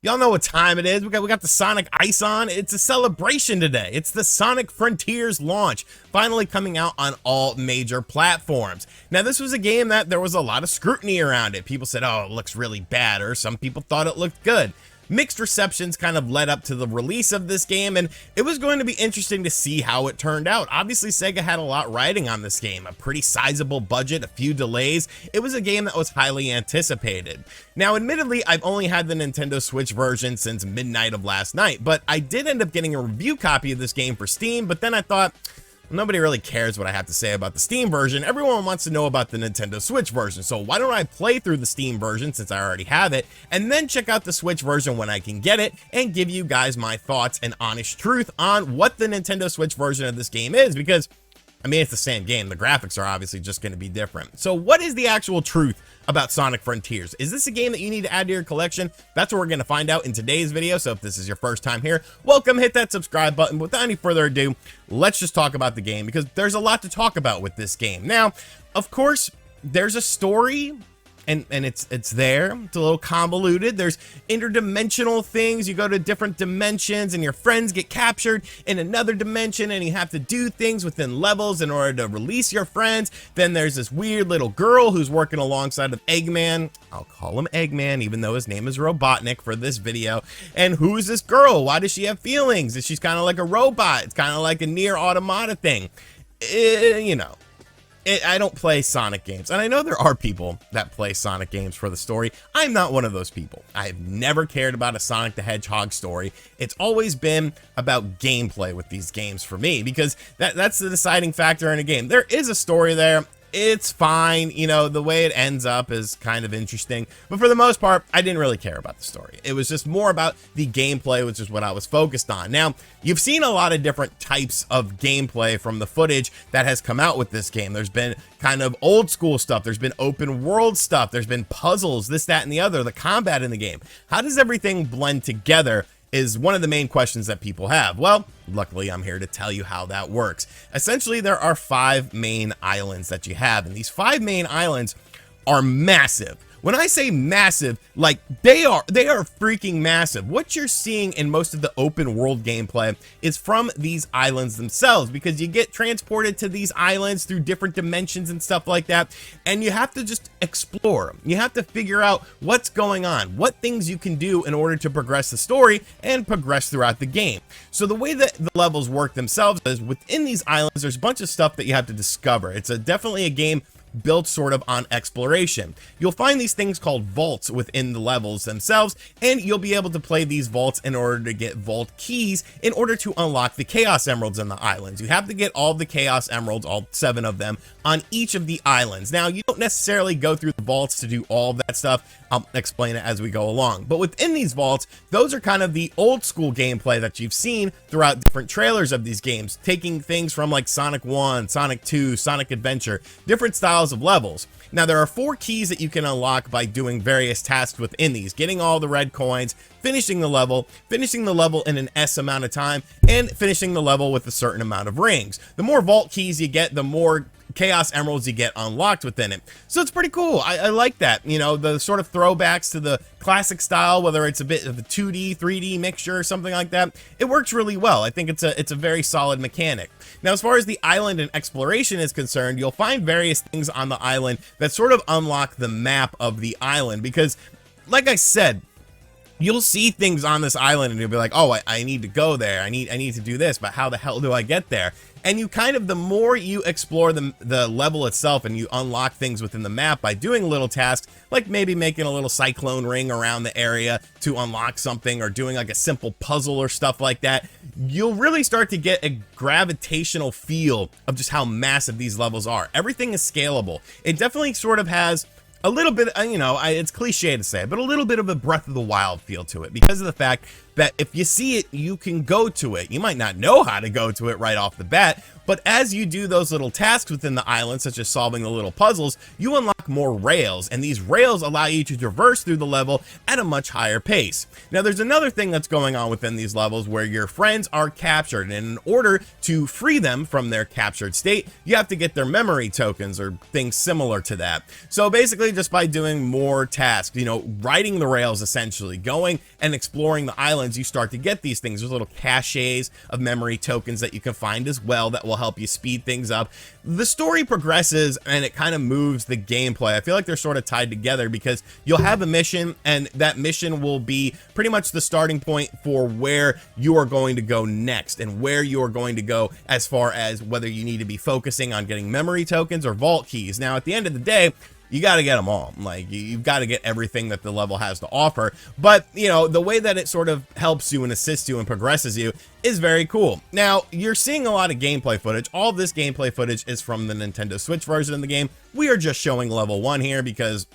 Y'all know what time it is. We got the Sonic Ice on. It's a celebration today. It's the Sonic Frontiers launch, finally coming out on all major platforms. Now, this was a game that there was a lot of scrutiny around it. People said, oh, it looks really bad, or some people thought it looked good. Mixed receptions kind of led up to the release of this game, and it was going to be interesting to see how it turned out. Obviously, Sega had a lot riding on this game, a pretty sizable budget, a few delays. It was a game that was highly anticipated. Now, admittedly, I've only had the Nintendo Switch version since midnight of last night, but I did end up getting a review copy of this game for Steam, but then I thought, nobody really cares what I have to say about the Steam version. Everyone wants to know about the Nintendo Switch version. So why don't I play through the Steam version since I already have it, and then check out the Switch version when I can get it and give you guys my thoughts and honest truth on what the Nintendo Switch version of this game is, because I mean, it's the same game. The graphics are obviously just going to be different. So what is the actual truth about Sonic Frontiers? Is this a game that you need to add to your collection? That's what we're going to find out in today's video. So if this is your first time here, welcome, hit that subscribe button. Without any further ado, let's just talk about the game, because there's a lot to talk about with this game. Now, of course, there's a story, and it's there. It's a little convoluted. There's interdimensional things. You go to different dimensions and your friends get captured in another dimension, and you have to do things within levels in order to release your friends. Then there's this weird little girl who's working alongside of Eggman. I'll call him Eggman, even though his name is Robotnik for this video. And who is this girl? Why does she have feelings? She's kind of like a robot. It's kind of like a Nier Automata thing. You know. I don't play Sonic games, and I know there are people that play Sonic games for the story. I'm not one of those people. I've never cared about a Sonic the Hedgehog story. It's always been about gameplay with these games for me, because that's the deciding factor in a game. There is a story there. It's fine, you know, the way it ends up is kind of interesting, but for the most part, I didn't really care about the story. It was just more about the gameplay, which is what I was focused on. Now, you've seen a lot of different types of gameplay from the footage that has come out with this game. There's been kind of old school stuff, there's been open world stuff, there's been puzzles, this, that, and the other, the combat in the game. How does everything blend together is one of the main questions that people have. Well, luckily I'm here to tell you how that works. Essentially, there are 5 main islands that you have, and these 5 main islands are massive. When I say massive, like they are freaking massive. What you're seeing in most of the open world gameplay is from these islands themselves, because you get transported to these islands through different dimensions and stuff like that, and you have to just explore. You have to figure out what's going on, what things you can do in order to progress the story and progress throughout the game. So the way that the levels work themselves is within these islands, there's a bunch of stuff that you have to discover. It's definitely a game built sort of on exploration. You'll find these things called vaults within the levels themselves, and you'll be able to play these vaults in order to get vault keys in order to unlock the Chaos Emeralds in the islands. You have to get all the Chaos Emeralds, all 7 of them, on each of the islands. Now, you don't necessarily go through the vaults to do all that stuff. I'll explain it as we go along. But within these vaults, those are kind of the old school gameplay that you've seen throughout different trailers of these games, taking things from like Sonic 1, Sonic 2, Sonic Adventure, different styles of levels. Now, there are 4 keys that you can unlock by doing various tasks within these: getting all the red coins, finishing the level in an S amount of time, and finishing the level with a certain amount of rings. The more vault keys you get, the more Chaos Emeralds you get unlocked within it. So it's pretty cool. I like that, you know, the sort of throwbacks to the classic style, whether it's a bit of a 2D, 3D mixture or something like that. It works really well. I think it's a very solid mechanic. Now, as far as the island and exploration is concerned, you'll find various things on the island that sort of unlock the map of the island, because, like I said, you'll see things on this island and you'll be like, oh, I need to go there. I need to do this, but how the hell do I get there? And you kind of, the more you explore the level itself and you unlock things within the map by doing little tasks, like maybe making a little cyclone ring around the area to unlock something, or doing like a simple puzzle or stuff like that, you'll really start to get a gravitational feel of just how massive these levels are. Everything is scalable. It definitely sort of has a little bit, you know, it's cliche to say, but a little bit of a Breath of the Wild feel to it, because of the fact that if you see it, you can go to it. You might not know how to go to it right off the bat, but as you do those little tasks within the island, such as solving the little puzzles, you unlock more rails, and these rails allow you to traverse through the level at a much higher pace. Now, there's another thing that's going on within these levels where your friends are captured, and in order to free them from their captured state, you have to get their memory tokens or things similar to that. So basically, just by doing more tasks, you know, riding the rails, essentially going and exploring the islands. You start to get these things. There's little caches of memory tokens that you can find as well that will help you speed things up. The story progresses and it kind of moves the gameplay. I feel like they're sort of tied together because you'll have a mission, and that mission will be pretty much the starting point for where you are going to go next and where you are going to go as far as whether you need to be focusing on getting memory tokens or vault keys. Now, at the end of the day, you got to get them all. Like, you've got to get everything that the level has to offer. But, you know, the way that it sort of helps you and assists you and progresses you is very cool. Now, you're seeing a lot of gameplay footage. All this gameplay footage is from the Nintendo Switch version of the game. We are just showing level 1 here because,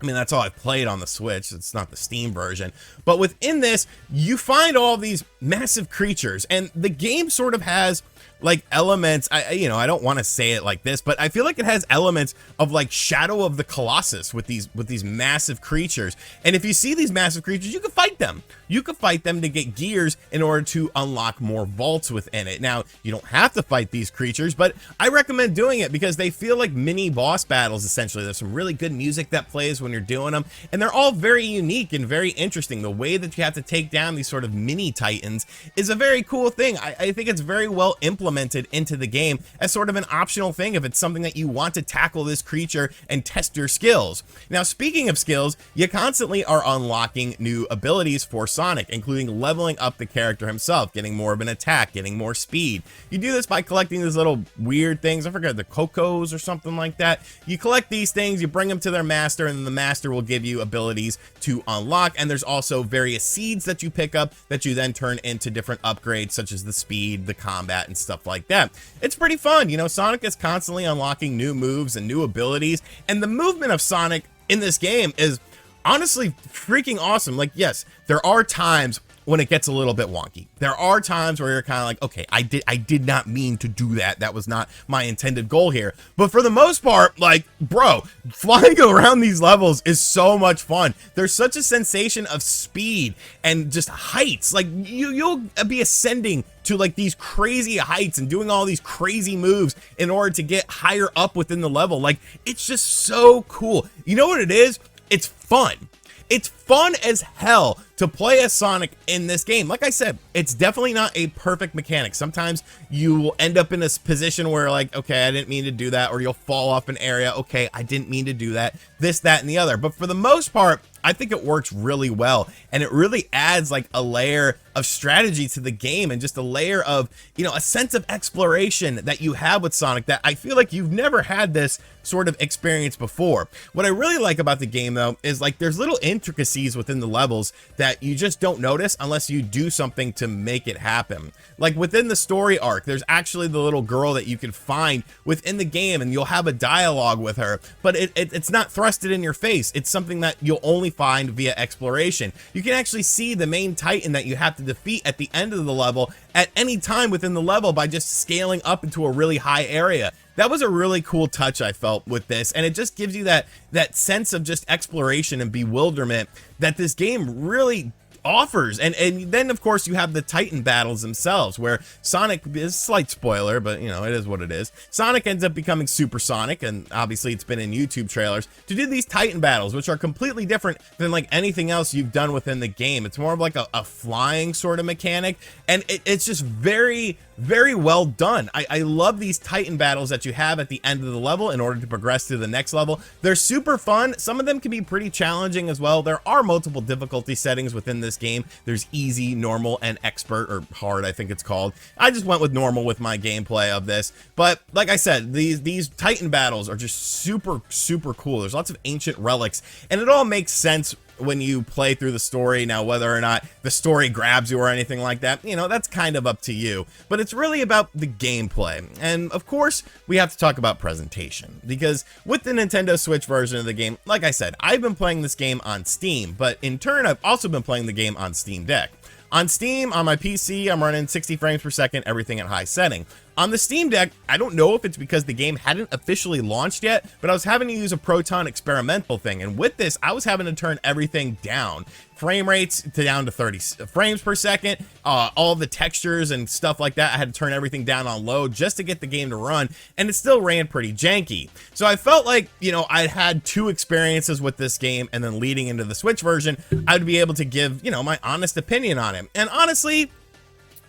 I mean, that's all I've played on the Switch. It's not the Steam version. But within this, you find all these massive creatures, and the game sort of has like elements, you know, I don't want to say it like this, but I feel like it has elements of like Shadow of the Colossus with these massive creatures. And if you see these massive creatures, you can fight them. You can fight them to get gears in order to unlock more vaults within it. Now, you don't have to fight these creatures, but I recommend doing it because they feel like mini boss battles, essentially. There's some really good music that plays when you're doing them, and they're all very unique and very interesting. The way that you have to take down these sort of mini titans is a very cool thing. I think it's very well implemented into the game as sort of an optional thing if it's something that you want to tackle this creature and test your skills. Now, speaking of skills, you constantly are unlocking new abilities for Sonic, including leveling up the character himself, getting more of an attack, getting more speed. You do this by collecting these little weird things. I forget, the Cocos or something like that. You collect these things, you bring them to their master, and then the master will give you abilities to unlock. And there's also various seeds that you pick up that you then turn into different upgrades, such as the speed, the combat, and stuff like that. It's pretty fun. You know, Sonic is constantly unlocking new moves and new abilities, and the movement of Sonic in this game is honestly freaking awesome. Like, yes, there are times when it gets a little bit wonky. There are times where you're kind of like, okay, I did not mean to do that. That was not my intended goal here. But for the most part, like, bro, flying around these levels is so much fun. There's such a sensation of speed and just heights. Like, you'll be ascending to like these crazy heights and doing all these crazy moves in order to get higher up within the level. Like, it's just so cool. You know what it is? It's fun. It's fun as hell to play as Sonic in this game. Like I said, it's definitely not a perfect mechanic. Sometimes you will end up in a position where like, okay, I didn't mean to do that, or you'll fall off an area. Okay, I didn't mean to do that, this, that, and the other. But for the most part, I think it works really well, and it really adds like a layer of strategy to the game and just a layer of, you know, a sense of exploration that you have with Sonic that I feel like you've never had this sort of experience before. What I really like about the game, though, is like there's little intricacies within the levels that you just don't notice unless you do something to make it happen. Like within the story arc, there's actually the little girl that you can find within the game, and you'll have a dialogue with her, but it's not thrusted in your face. It's something that you'll only find via exploration. You can actually see the main Titan that you have to defeat at the end of the level at any time within the level by just scaling up into a really high area. That was a really cool touch I felt with this, and it just gives you that sense of just exploration and bewilderment that this game really offers. And then of course you have the Titan battles themselves, where Sonic is a slight spoiler, but you know, it is what it is. Sonic ends up becoming Super Sonic, and obviously it's been in YouTube trailers, to do these Titan battles, which are completely different than like anything else you've done within the game. It's more of like a flying sort of mechanic, and it's just very, very well done. I love these Titan battles that you have at the end of the level in order to progress to the next level. They're super fun. Some of them can be pretty challenging as well. There are multiple difficulty settings within this game. There's easy, normal, and expert, or hard, I think it's called. I just went with normal with my gameplay of this. But like I said, these Titan battles are just super, super cool. There's lots of ancient relics, and it all makes sense when you play through the story. Now, whether or not the story grabs you or anything like that, you know, that's kind of up to you. But it's really about the gameplay. And of course, we have to talk about presentation, because with the Nintendo Switch version of the game, like I said, I've been playing this game on Steam, but in turn, I've also been playing the game on Steam Deck. On Steam, on my PC, I'm running 60 frames per second, everything at high setting. On the Steam Deck, I don't know if it's because the game hadn't officially launched yet, but I was having to use a Proton experimental thing, and with this, I was having to turn everything down. Frame rates down to 30 frames per second, all the textures and stuff like that, I had to turn everything down on low just to get the game to run, and it still ran pretty janky. So I felt like, you know, I had two experiences with this game, and then leading into the Switch version, I'd be able to give, you know, my honest opinion on it. And honestly,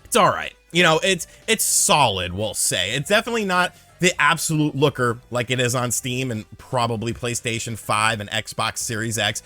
it's all right. You know, it's solid, we'll say. It's definitely not the absolute looker like it is on Steam and probably PlayStation 5 and Xbox Series X.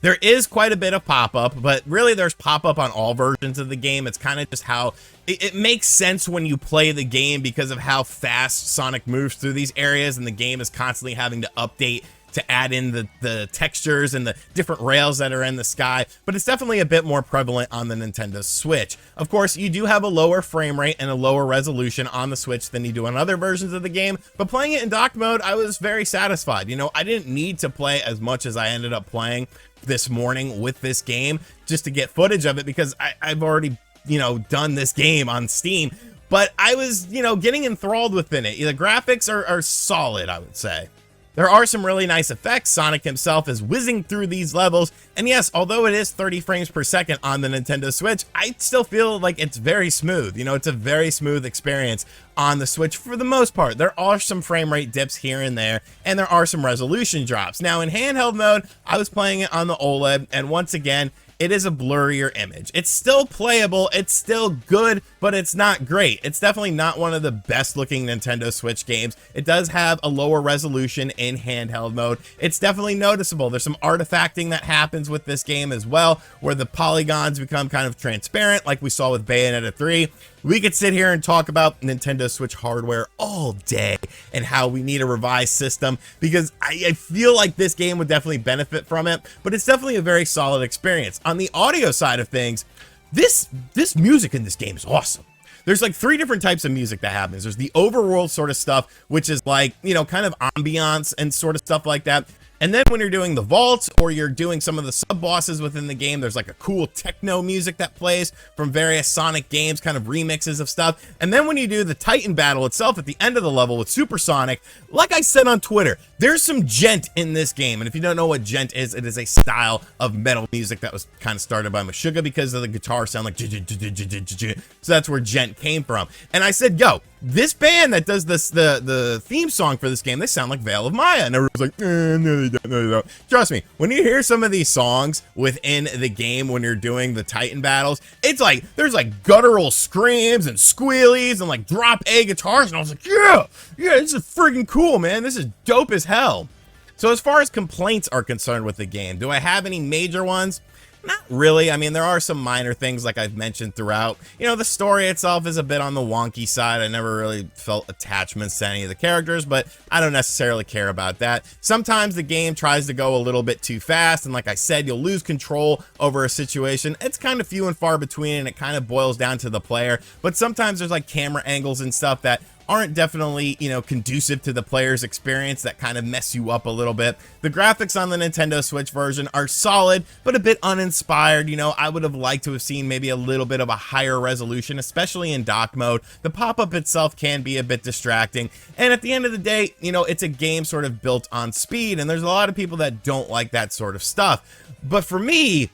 There is quite a bit of pop-up, but really there's pop-up on all versions of the game. It's kind of just how it makes sense when you play the game because of how fast Sonic moves through these areas, and the game is constantly having to update to add in the textures and the different rails that are in the sky, but it's definitely a bit more prevalent on the Nintendo Switch. Of course, you do have a lower frame rate and a lower resolution on the Switch than you do on other versions of the game, but playing it in dock mode, I was very satisfied. You know, I didn't need to play as much as I ended up playing this morning with this game just to get footage of it, because I've already, you know, done this game on Steam, but I was, you know, getting enthralled within it. The graphics are solid, I would say. There are some really nice effects. Sonic himself is whizzing through these levels, and yes, although it is 30 frames per second on the Nintendo Switch, I still feel like it's very smooth. You know, it's a very smooth experience on the Switch for the most part. There are some frame rate dips here and there, and there are some resolution drops. Now, in handheld mode, I was playing it on the OLED, and once again, it is a blurrier image. It's still playable, it's still good, but it's not great. It's definitely not one of the best looking Nintendo Switch games. It does have a lower resolution in handheld mode. It's definitely noticeable. There's some artifacting that happens with this game as well, where the polygons become kind of transparent, like we saw with Bayonetta 3. We could sit here and talk about Nintendo Switch hardware all day and how we need a revised system, because I feel like this game would definitely benefit from it, but it's definitely a very solid experience. On the audio side of things, this music in this game is awesome. There's like 3 different types of music that happens. There's the overworld sort of stuff, which is like, you know, kind of ambiance and sort of stuff like that. And then when you're doing the vaults or you're doing some of the sub-bosses within the game, there's like a cool techno music that plays from various Sonic games, kind of remixes of stuff. And then when you do the Titan battle itself at the end of the level with Super Sonic, like I said on Twitter, there's some djent in this game. And if you don't know what djent is, it is a style of metal music that was kind of started by Meshuggah because of the guitar sound like so that's where djent came from. And I said, yo, this band that does this, the theme song for this game, they sound like Veil of Maya. And everyone's like, no, they don't, no, they don't. Trust me, when you hear some of these songs within the game when you're doing the Titan battles, it's like, there's like guttural screams and squealies and like drop A guitars. And I was like, yeah, this is freaking cool, man. This is dope as hell. So as far as complaints are concerned with the game, do I have any major ones? Not really. I mean, there are some minor things like I've mentioned throughout. You know, the story itself is a bit on the wonky side. I never really felt attachments to any of the characters, but I don't necessarily care about that. Sometimes the game tries to go a little bit too fast, and like I said, you'll lose control over a situation. It's kind of few and far between, and it kind of boils down to the player, but sometimes there's like camera angles and stuff that aren't definitely, you know, conducive to the player's experience that kind of mess you up a little bit. The graphics on the Nintendo Switch version are solid, but a bit uninspired. You know, I would have liked to have seen maybe a little bit of a higher resolution, especially in dock mode. The pop-up itself can be a bit distracting, and at the end of the day, you know, it's a game sort of built on speed, and there's a lot of people that don't like that sort of stuff. But for me,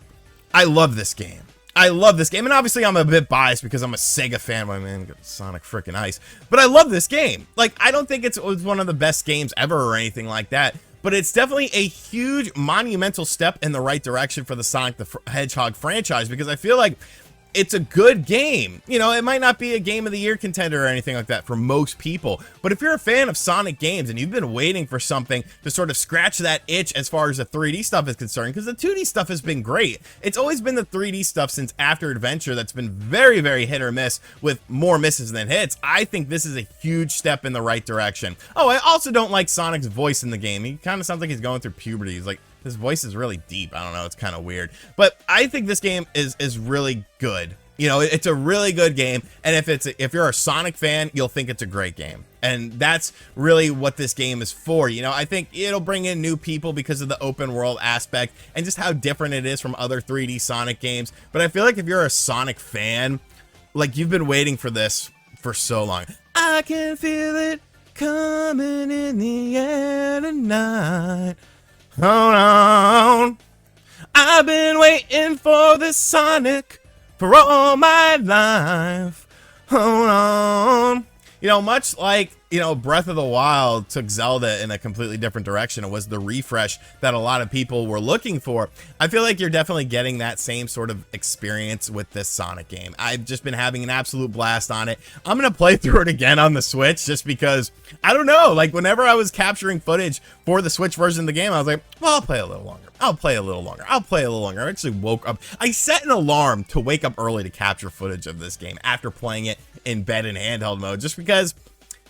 I love this game. I love this game, and obviously I'm a bit biased because I'm a Sega fan. My man, Sonic freaking Ice. But I love this game. Like, I don't think it's one of the best games ever or anything like that, but it's definitely a huge, monumental step in the right direction for the Sonic the Hedgehog franchise, because I feel like it's a good game. You know, it might not be a Game of the Year contender or anything like that for most people, but if you're a fan of Sonic games and you've been waiting for something to sort of scratch that itch as far as the 3D stuff is concerned, because the 2D stuff has been great. It's always been the 3D stuff since After Adventure that's been very, very hit or miss, with more misses than hits. I think this is a huge step in the right direction. Oh, I also don't like Sonic's voice in the game. He kind of sounds like he's going through puberty. He's like, his voice is really deep. I don't know. It's kind of weird. But I think this game is really good. You know, it's a really good game. And if you're a Sonic fan, you'll think it's a great game. And that's really what this game is for. You know, I think it'll bring in new people because of the open world aspect and just how different it is from other 3D Sonic games. But I feel like if you're a Sonic fan, like, you've been waiting for this for so long. I can feel it coming in the air tonight. Hold on. I've been waiting for this Sonic for all my life. Hold on. You know, much like, you know, Breath of the Wild took Zelda in a completely different direction. It was the refresh that a lot of people were looking for. I feel like you're definitely getting that same sort of experience with this Sonic game. I've just been having an absolute blast on it. I'm going to play through it again on the Switch just because, I don't know, like whenever I was capturing footage for the Switch version of the game, I was like, well, I'll play a little longer. I'll play a little longer. I'll play a little longer. I actually woke up. I set an alarm to wake up early to capture footage of this game after playing it in bed and handheld mode, just because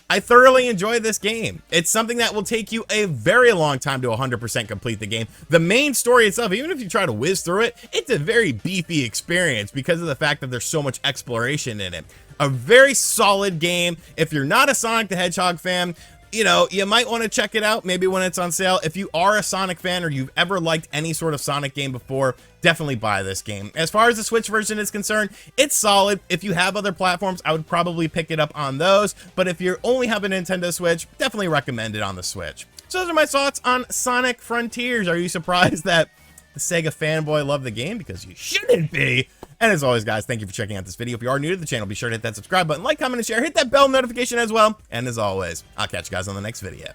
I thoroughly enjoy this game. It's something that will take you a very long time to 100% complete the game. The main story itself, even if you try to whiz through it, it's a very beefy experience because of the fact that there's so much exploration in it. A very solid game. If you're not a Sonic the Hedgehog fan, you know, you might want to check it out maybe when it's on sale. If you are a Sonic fan or you've ever liked any sort of Sonic game before, definitely buy this game. As far as the Switch version is concerned, it's solid. If you have other platforms, I would probably pick it up on those. But if you only have a Nintendo Switch, definitely recommend it on the Switch. So those are my thoughts on Sonic Frontiers. Are you surprised that the Sega fanboy loved the game? Because you shouldn't be. And as always, guys, thank you for checking out this video. If you are new to the channel, be sure to hit that subscribe button, like, comment, and share. Hit that bell notification as well. And as always, I'll catch you guys on the next video.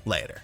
Later.